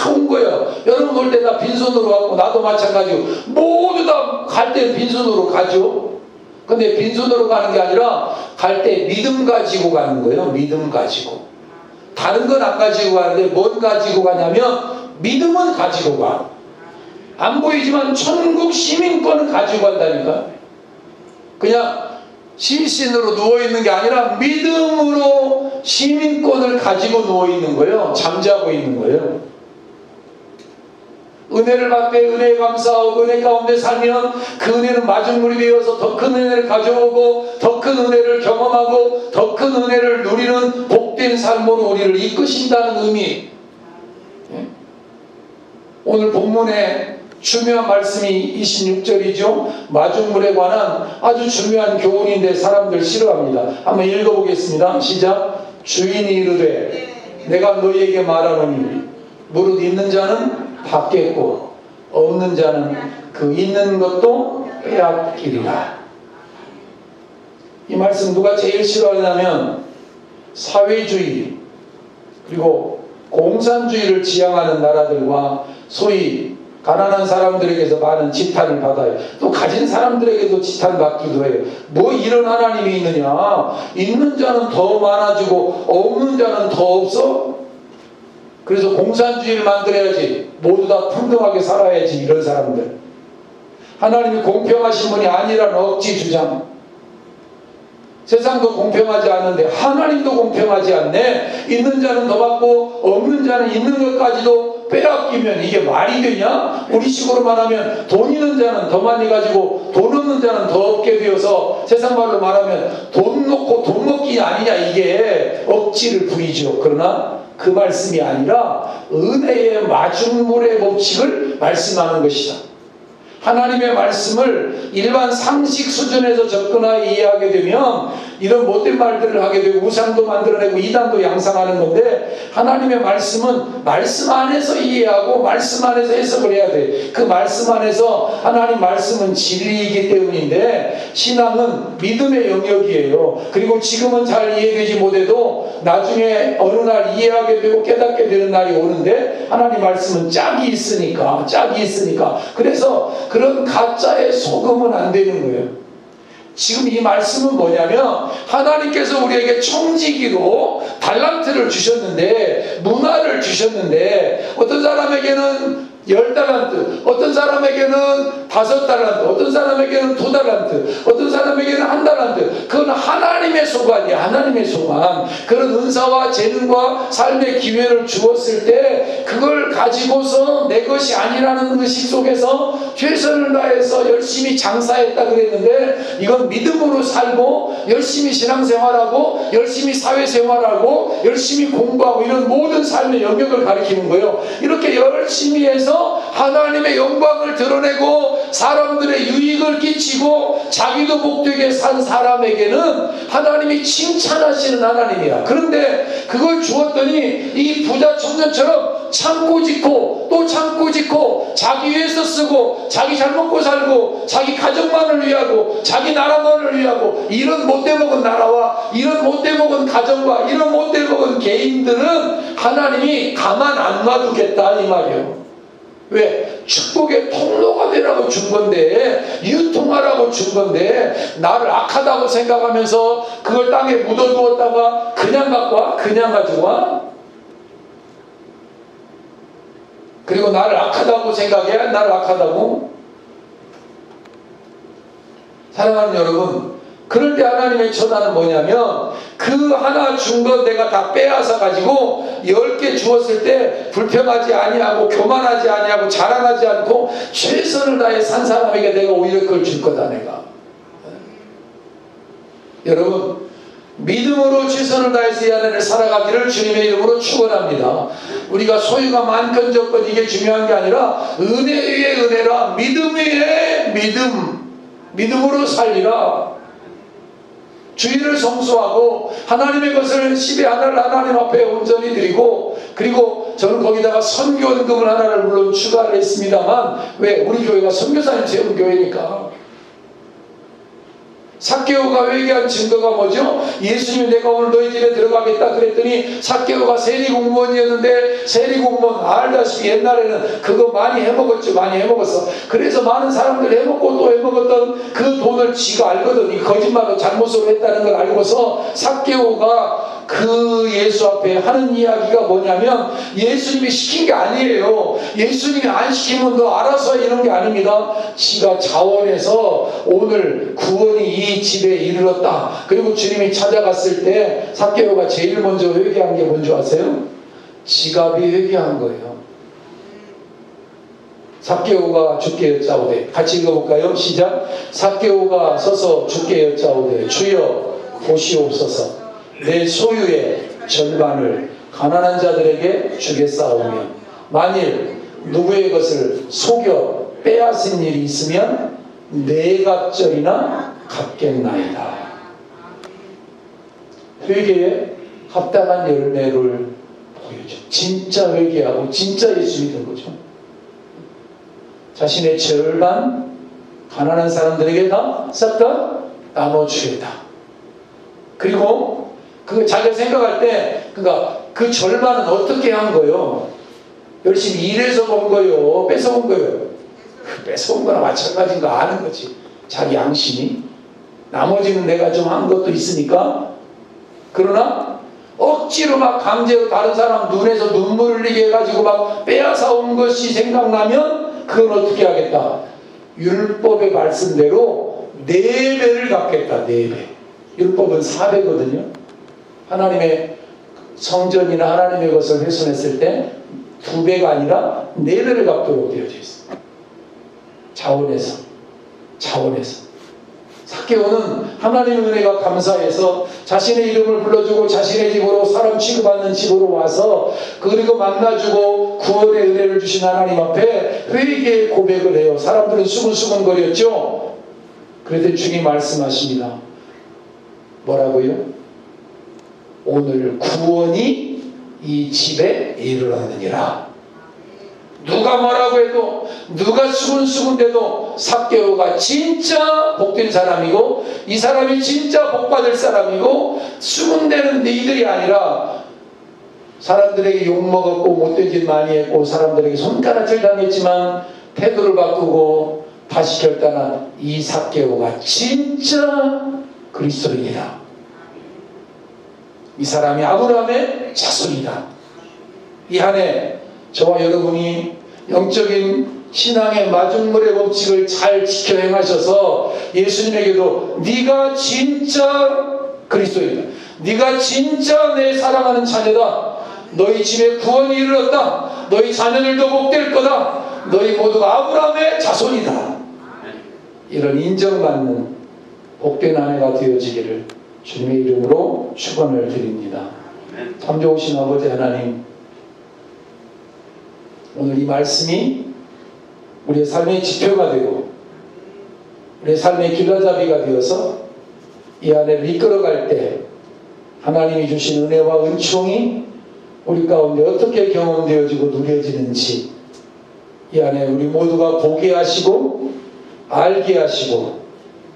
온 거예요. 여러분 올 때 다 빈손으로 가고 나도 마찬가지고 모두 다 갈 때 빈손으로 가죠. 근데 빈손으로 가는 게 아니라 갈 때 믿음 가지고 가는 거예요. 믿음 가지고. 다른 건 안 가지고 가는데 뭔 가지고 가냐면 믿음은 가지고 가. 안 보이지만 천국 시민권은 가지고 간다니까. 그냥 시신으로 누워있는 게 아니라 믿음으로 시민권을 가지고 누워있는 거예요. 잠자고 있는 거예요. 은혜를 받되 은혜에 감사하고 은혜 가운데 살면 그 은혜는 마중물이 되어서 더 큰 은혜를 가져오고 더 큰 은혜를 경험하고 더 큰 은혜를 누리는 복된 삶으로 우리를 이끄신다는 의미. 오늘 본문에 중요한 말씀이 26절이죠. 마중물에 관한 아주 중요한 교훈인데 사람들 싫어합니다. 한번 읽어보겠습니다. 시작. 주인이 이르되 내가 너희에게 말하노니 무릇 있는 자는 받겠고 없는 자는 그 있는 것도 빼앗기리라. 이 말씀 누가 제일 싫어하냐면 사회주의 그리고 공산주의를 지향하는 나라들과 소위 가난한 사람들에게서 많은 지탄을 받아요. 또 가진 사람들에게도 지탄받기도 해요. 뭐 이런 하나님이 있느냐. 있는 자는 더 많아지고 없는 자는 더 없어. 그래서 공산주의를 만들어야지. 모두 다 평등하게 살아야지. 이런 사람들. 하나님이 공평하신 분이 아니라는 억지 주장. 세상도 공평하지 않은데 하나님도 공평하지 않네. 있는 자는 더 받고 없는 자는 있는 것까지도 빼앗기면 이게 말이 되냐? 우리 식으로 말하면 돈 있는 자는 더 많이 가지고 돈 없는 자는 더 없게 되어서 세상 말로 말하면 돈 놓고 돈 먹기 아니냐. 이게 억지를 부리죠. 그러나 그 말씀이 아니라 은혜의 마중물의 법칙을 말씀하는 것이다. 하나님의 말씀을 일반 상식 수준에서 접근하여 이해하게 되면 이런 못된 말들을 하게 되고 우상도 만들어내고 이단도 양상하는 건데, 하나님의 말씀은 말씀 안에서 이해하고 말씀 안에서 해석을 해야 돼. 그 말씀 안에서, 하나님 말씀은 진리이기 때문인데 신앙은 믿음의 영역이에요. 그리고 지금은 잘 이해되지 못해도 나중에 어느 날 이해하게 되고 깨닫게 되는 날이 오는데, 하나님 말씀은 짝이 있으니까. 그래서 그런 가짜에 속으면 안 되는 거예요. 지금 이 말씀은 뭐냐면, 하나님께서 우리에게 청지기로 달란트를 주셨는데, 문화를 주셨는데, 어떤 사람에게는 10달란트, 어떤 사람에게는 5달란트, 어떤 사람에게는 2달란트, 어떤 사람에게는 1달란트. 그건 하나님의 소관이야. 하나님의 소관. 그런 은사와 재능과 삶의 기회를 주었을 때 그걸 가지고서 내 것이 아니라는 의식 속에서 최선을 다해서 열심히 장사했다 그랬는데, 이건 믿음으로 살고 열심히 신앙생활하고 열심히 사회생활하고 열심히 공부하고 이런 모든 삶의 영역을 가리키는 거예요. 이렇게 열심히 해서 하나님의 영광을 드러내고 사람들의 유익을 끼치고 자기도 복되게 산 사람에게는 하나님이 칭찬하시는 하나님이야. 그런데 그걸 주었더니 이 부자 청년처럼 참고 짓고 또 참고 짓고 자기 위해서 쓰고 자기 잘 먹고 살고 자기 가정만을 위하고 자기 나라만을 위하고, 이런 못돼먹은 나라와 이런 못돼먹은 가정과 이런 못돼먹은 개인들은 하나님이 가만 안 놔두겠다 이 말이에요. 왜? 축복의 통로가 되라고 준 건데, 유통하라고 준 건데, 나를 악하다고 생각하면서 그걸 땅에 묻어두었다가 그냥 갖고 와? 그냥 가지고 와? 그리고 나를 악하다고 생각해? 나를 악하다고? 사랑하는 여러분, 그럴 때 하나님의 처단은 뭐냐면, 그 하나 준 건 내가 다 빼앗아 가지고 10개 주었을 때 불평하지 아니하고 교만하지 아니하고 자랑하지 않고 최선을 다해 산 사람에게 내가 오히려 그걸 줄 거다 내가. 여러분, 믿음으로 최선을 다해서 이 안을 살아가기를 주님의 이름으로 축원합니다. 우리가 소유가 많건 적건 이게 중요한 게 아니라 은혜 위에 은혜라, 믿음 위에 믿음으로 살리라. 주의를 성수하고 하나님의 것을 10의 하나를 하나님 앞에 온전히 드리고, 그리고 저는 거기다가 선교원금을 하나를 물론 추가를 했습니다만, 왜? 우리 교회가 선교사님 세운 교회니까. 삭개오가 회개한 증거가 뭐죠? 예수님이 내가 오늘 너희 집에 들어가겠다 그랬더니 삭개오가 세리공무원이었는데, 세리공무원 알다시피 옛날에는 그거 많이 해먹었죠. 많이 해먹었어. 그래서 많은 사람들 해먹고 또 해먹었던 그 돈을 지가 알거든. 이 거짓말로 잘못으로 했다는 걸 알고서 삭개오가 그 예수 앞에 하는 이야기가 뭐냐면, 예수님이 시킨 게 아니에요. 예수님이 안 시키면 너 알아서 이런 게 아닙니다. 지가 자원해서 오늘 구원이 이 집에 이르렀다. 그리고 주님이 찾아갔을 때 삭개오가 제일 먼저 회개한 게 뭔지 아세요? 지갑이 회개한 거예요. 삭개오가 주께 여짜오되, 같이 읽어볼까요? 시작. 삭개오가 서서 주께 여짜오되, 주여 보시옵소서. 내 소유의 절반을 가난한 자들에게 주겠사오며, 만일 누구의 것을 속여 빼앗은 일이 있으면 네 갑절이나 갚겠나이다. 회개에 합당한 열매를 보여줘. 진짜 회개하고 진짜 예수 믿은 거죠. 자신의 절반 가난한 사람들에게 다 싹 다 나눠주겠다. 그리고 그 자기가 생각할 때, 그러니까 그 절반은 어떻게 한 거예요? 열심히 일해서 번 거예요? 뺏어온 거예요? 뺏어온 거나 마찬가지인 거 아는 거지. 자기 양심이. 나머지는 내가 좀 한 것도 있으니까. 그러나 억지로 막 강제로 다른 사람 눈에서 눈물 흘리게 해가지고 막 빼앗아 온 것이 생각나면 그건 어떻게 하겠다? 율법의 말씀대로 4배를 갚겠다. 4배. 율법은 4배거든요. 하나님의 성전이나 하나님의 것을 훼손했을 때 2배가 아니라 4배를 갚도록 되어져 있습니다. 자원해서. 삭개오는 하나님의 은혜가 감사해서 자신의 이름을 불러주고 자신의 집으로 사람 취급받는 집으로 와서, 그리고 만나주고 구원의 은혜를 주신 하나님 앞에 회개의 고백을 해요. 사람들은 수근수근거렸죠. 그랬더니 주님이 말씀하십니다. 뭐라고요? 오늘 구원이 이 집에 이르렀느니라. 누가 뭐라고 해도, 누가 수군수군대도 삭개오가 진짜 복된 사람이고, 이 사람이 진짜 복받을 사람이고, 수군대는 너희들이 아니라 사람들에게 욕먹었고 못된 짓 많이 했고 사람들에게 손가락질 당했지만 태도를 바꾸고 다시 결단한 이 삭개오가 진짜 그리스도인이다. 이 사람이 아브라함의 자손이다. 이 한해 저와 여러분이 영적인 신앙의 마중물의 법칙을 잘 지켜 행하셔서 예수님에게도 네가 진짜 그리스도인이다, 네가 진짜 내 사랑하는 자녀다, 너희 집에 구원이 이르렀다, 너희 자녀들도 복될 거다, 너희 모두가 아브라함의 자손이다, 이런 인정받는 복된 아내가 되어지기를 주님의 이름으로 축원을 드립니다. 참 좋으신 아버지 하나님, 오늘 이 말씀이 우리의 삶의 지표가 되고 우리의 삶의 길라잡이가 되어서 이 안에를 이끌어갈 때 하나님이 주신 은혜와 은총이 우리 가운데 어떻게 경험되어지고 누려지는지 이 안에 우리 모두가 보게 하시고 알게 하시고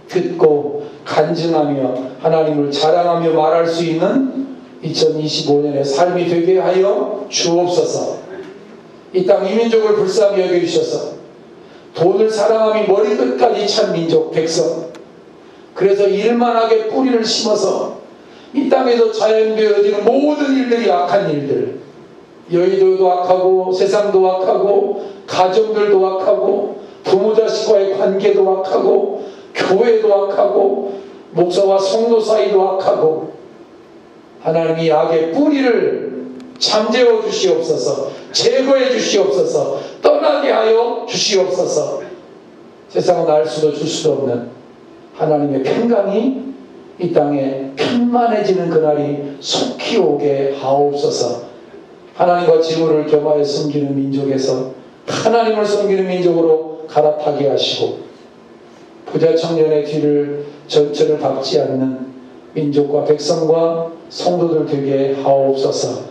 듣고 간증하며 하나님을 자랑하며 말할 수 있는 2025년의 삶이 되게 하여 주옵소서. 이 땅 이민족을 불쌍히 여겨주셔서 돈을 사랑함이 머리끝까지 찬 민족 백성, 그래서 일만하게 뿌리를 심어서 이 땅에서 자연되어지는 모든 일들이 악한 일들, 여의도도 악하고 세상도 악하고 가정들도 악하고 부모 자식과의 관계도 악하고 교회도 악하고 목사와 성도 사이도 악하고, 하나님이 악의 뿌리를 잠재워 주시옵소서, 제거해 주시옵소서, 떠나게 하여 주시옵소서. 세상은 알 수도 줄 수도 없는 하나님의 평강이 이 땅에 편만해지는 그날이 속히 오게 하옵소서. 하나님과 지구를 겸하여 섬기는 민족에서 하나님을 섬기는 민족으로 갈아타게 하시고, 부자 청년의 뒤를 전철을 밟지 않는 민족과 백성과 성도들 되게 하옵소서.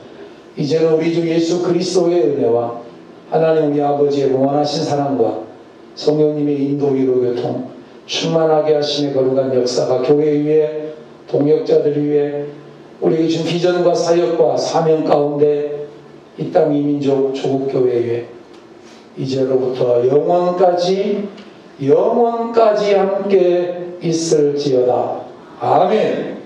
이제는 우리 주 예수 그리스도의 은혜와 하나님 우리 아버지의 무한하신 사랑과 성령님의 인도 위로 교통 충만하게 하심의 거룩한 역사가 교회 위에, 동역자들 위에, 우리에게 준 비전과 사역과 사명 가운데 이 땅 이민족 조국교회 위에 이제로부터 영원까지 함께 있을지어다. 아멘.